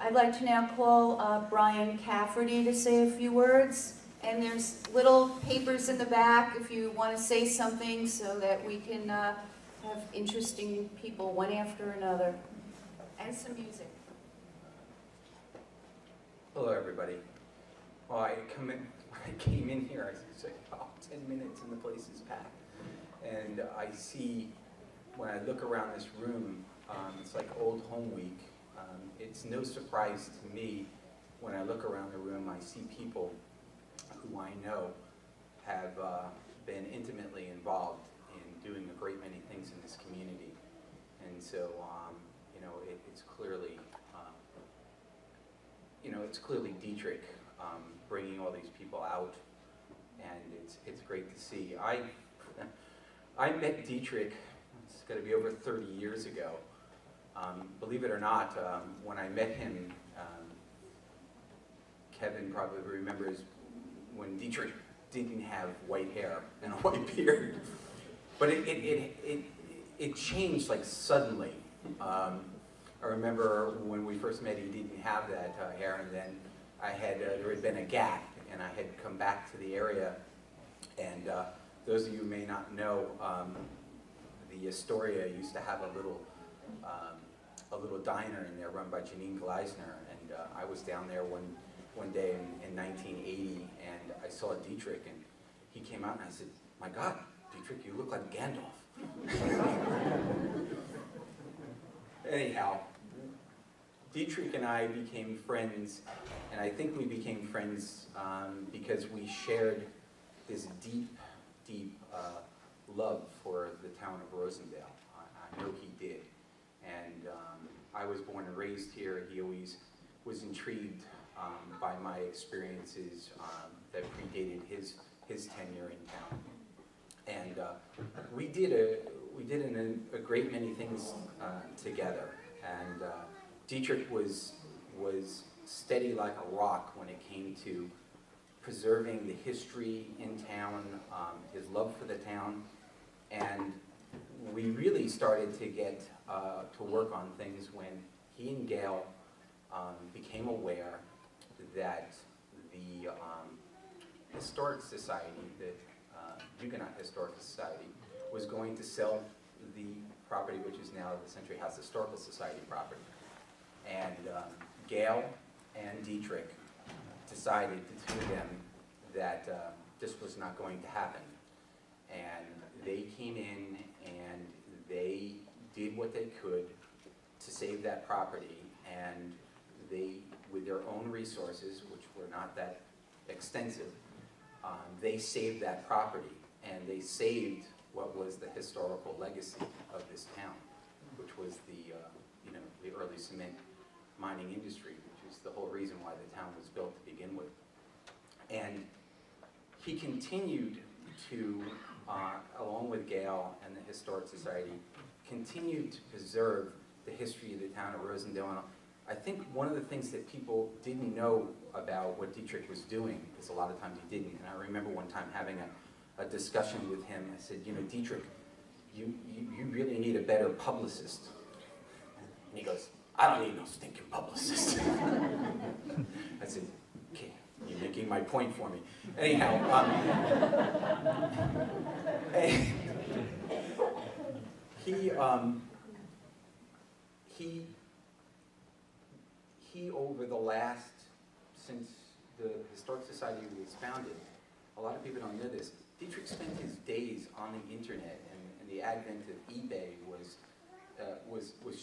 I'd like to now call Brian Cafferty to say a few words. And there's little papers in the back if you want to say something so that we can have interesting people one after another. And some music. Hello, everybody. Well, when I came in here, I was like, oh, 10 minutes and the place is packed. And I see, when I look around this room, it's like old home week. It's no surprise to me when I look around the room, I see people who I know have been intimately involved in doing a great many things in this community. And so, you know, it's clearly, it's clearly Dietrich bringing all these people out, and it's great to see. I met Dietrich, it's got to be over 30 years ago. Believe it or not, when I met him, Kevin probably remembers when Dietrich didn't have white hair and a white beard. But it changed like suddenly. I remember when we first met, he didn't have that hair, and then there had been a gap, and I had come back to the area. And those of you who may not know, the Astoria used to have a little diner in there run by Janine Gleisner, and I was down there one day in 1980, and I saw Dietrich, and he came out, and I said, "My God, Dietrich, you look like Gandalf." Anyhow, Dietrich and I became friends, and I think we became friends because we shared this deep, deep love for the town of Rosendale. I know he did. And I was born and raised here. He always was intrigued by my experiences that predated his tenure in town. And we did a great many things together. And Dietrich was steady like a rock when it came to preserving the history in town, his love for the town, and we really started to get to work on things when he and Gail became aware that the Historic Society, the Huguenot Historic Society, was going to sell the property, which is now the Century House Historical Society property. And Gail and Dietrich decided, the two of them, that this was not going to happen. And they came in and they did what they could to save that property, and they, with their own resources, which were not that extensive, they saved that property, and they saved what was the historical legacy of this town, which was the early cement mining industry, which is the whole reason why the town was built to begin with. And he continued to, along with Gail and the Historic Society, continued to preserve the history of the town of Rosendale. And I think one of the things that people didn't know about what Dietrich was doing, because a lot of times he didn't, and I remember one time having a discussion with him. I said, you know, Dietrich, you really need a better publicist. And he goes, I don't need no stinking publicist. I said, okay, you're making my point for me. Anyhow, he over the last, since the Historic Society was founded, a lot of people don't know this, Dietrich spent his days on the internet, and the advent of eBay was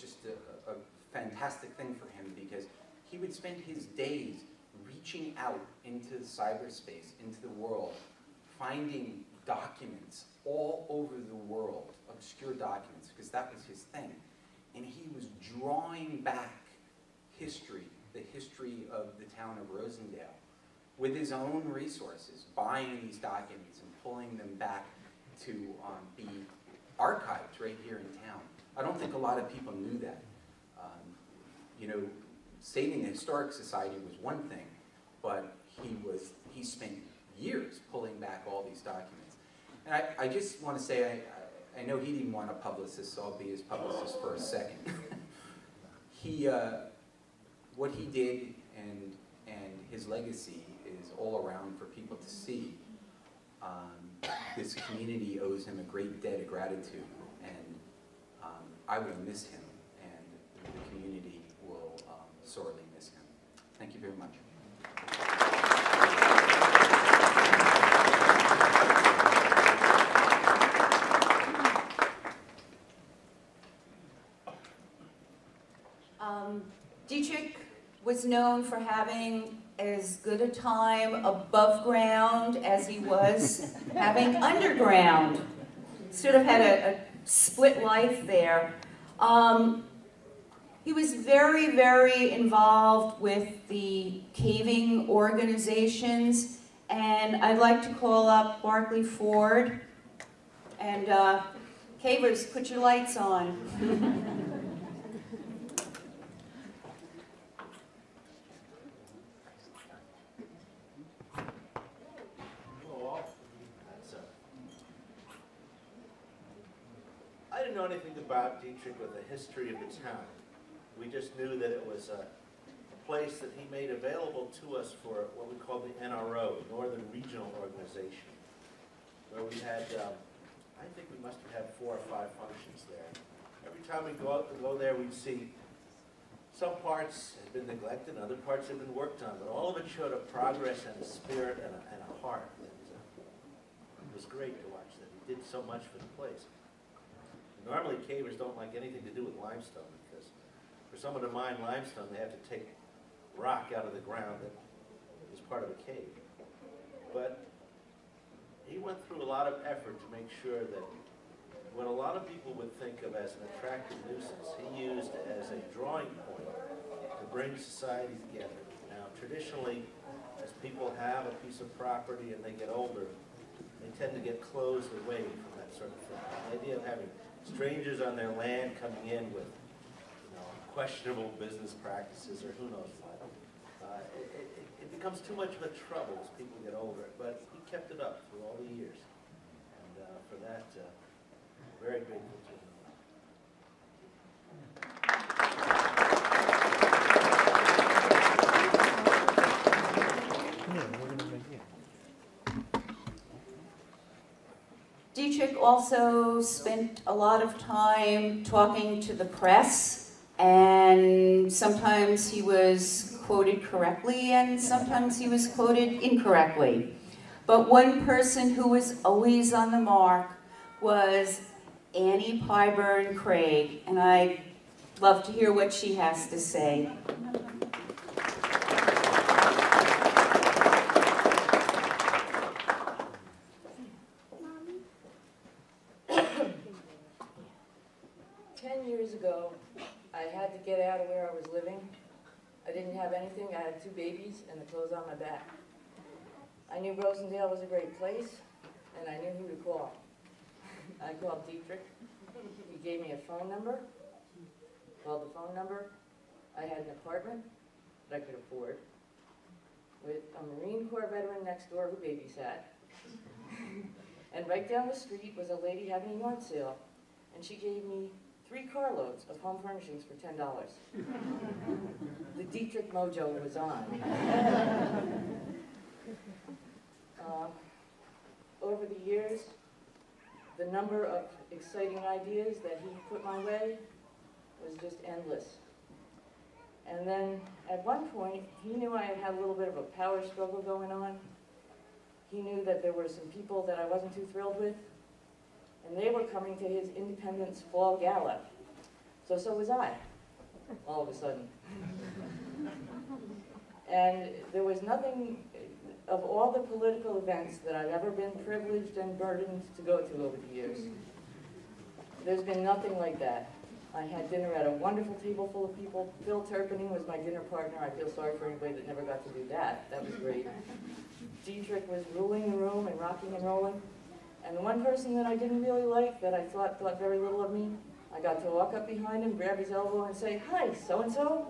just a fantastic thing for him, because he would spend his days reaching out into cyberspace, into the world, finding documents all over the world, obscure documents, because that was his thing. And he was drawing back history, the history of the town of Rosendale, with his own resources, buying these documents and pulling them back to be archived right here in town. I don't think a lot of people knew that. You know, saving the Historic Society was one thing, but he spent years pulling back all these documents. And I just want to say, I know he didn't want a publicist, so I'll be his publicist for a second. what he did and his legacy is all around for people to see. This community owes him a great debt of gratitude, and I will miss him, and the community will sorely miss him. Thank you very much. Dietrich was known for having as good a time above ground as he was having underground. Sort of had a split life there. He was very, very involved with the caving organizations, and I'd like to call up Barclay Ford. And cavers, put your lights on. I didn't know anything about Dietrich or the history of the town. We just knew that it was a place that he made available to us for what we call the NRO, Northern Regional Organization, where we had, I think we must have had 4 or 5 functions there. Every time we go there, we'd see some parts had been neglected, other parts had been worked on, but all of it showed a progress and a spirit and a heart. It was great to watch that. He did so much for the place. Normally, cavers don't like anything to do with limestone, because for someone to mine limestone, they have to take rock out of the ground that is part of a cave. But he went through a lot of effort to make sure that what a lot of people would think of as an attractive nuisance, he used as a drawing point to bring society together. Now, traditionally, as people have a piece of property and they get older, they tend to get closed away from that sort of thing. The idea of having strangers on their land coming in with, questionable business practices or who knows what. It becomes too much of a trouble as people get older, but he kept it up through all the years. And for that, very grateful to him. Dietrich also spent a lot of time talking to the press, and sometimes he was quoted correctly and sometimes he was quoted incorrectly. But one person who was always on the mark was Annie Pyburn Craig, and I'd love to hear what she has to say. 10 years ago, I had to get out of where I was living. I didn't have anything. I had 2 babies and the clothes on my back. I knew Rosendale was a great place, and I knew who to call. I called Dietrich. He gave me a phone number. Called the phone number. I had an apartment that I could afford with a Marine Corps veteran next door who babysat. And right down the street was a lady having a yard sale, and she gave me 3 carloads of home furnishings for $10. The Dietrich mojo was on. Over the years, the number of exciting ideas that he put my way was just endless. And then at one point, he knew I had a little bit of a power struggle going on. He knew that there were some people that I wasn't too thrilled with, and they were coming to his Independence Fall Gala. So was I, all of a sudden. And there was nothing, of all the political events that I've ever been privileged and burdened to go to over the years, there's been nothing like that. I had dinner at a wonderful table full of people. Phil Turpinning was my dinner partner. I feel sorry for anybody that never got to do that. That was great. Dietrich was ruling the room and rocking and rolling. And the one person that I didn't really like, that I thought very little of me, I got to walk up behind him, grab his elbow, and say, "Hi, so-and-so,"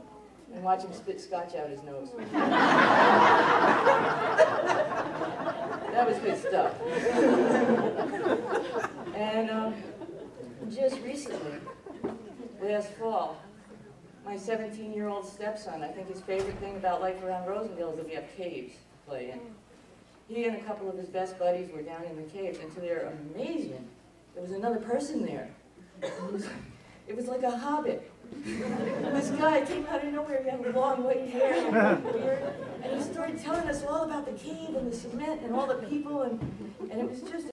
and watch him spit scotch out his nose. That was good stuff. And just recently, last fall, my 17-year-old stepson, I think his favorite thing about life around Rosendale is that we have caves to play in. He and a couple of his best buddies were down in the caves, and to their amazement, there was another person there. It was like a hobbit. This guy came out of nowhere, he had long white hair and a white beard, and he started telling us all about the cave and the cement and all the people, and it was just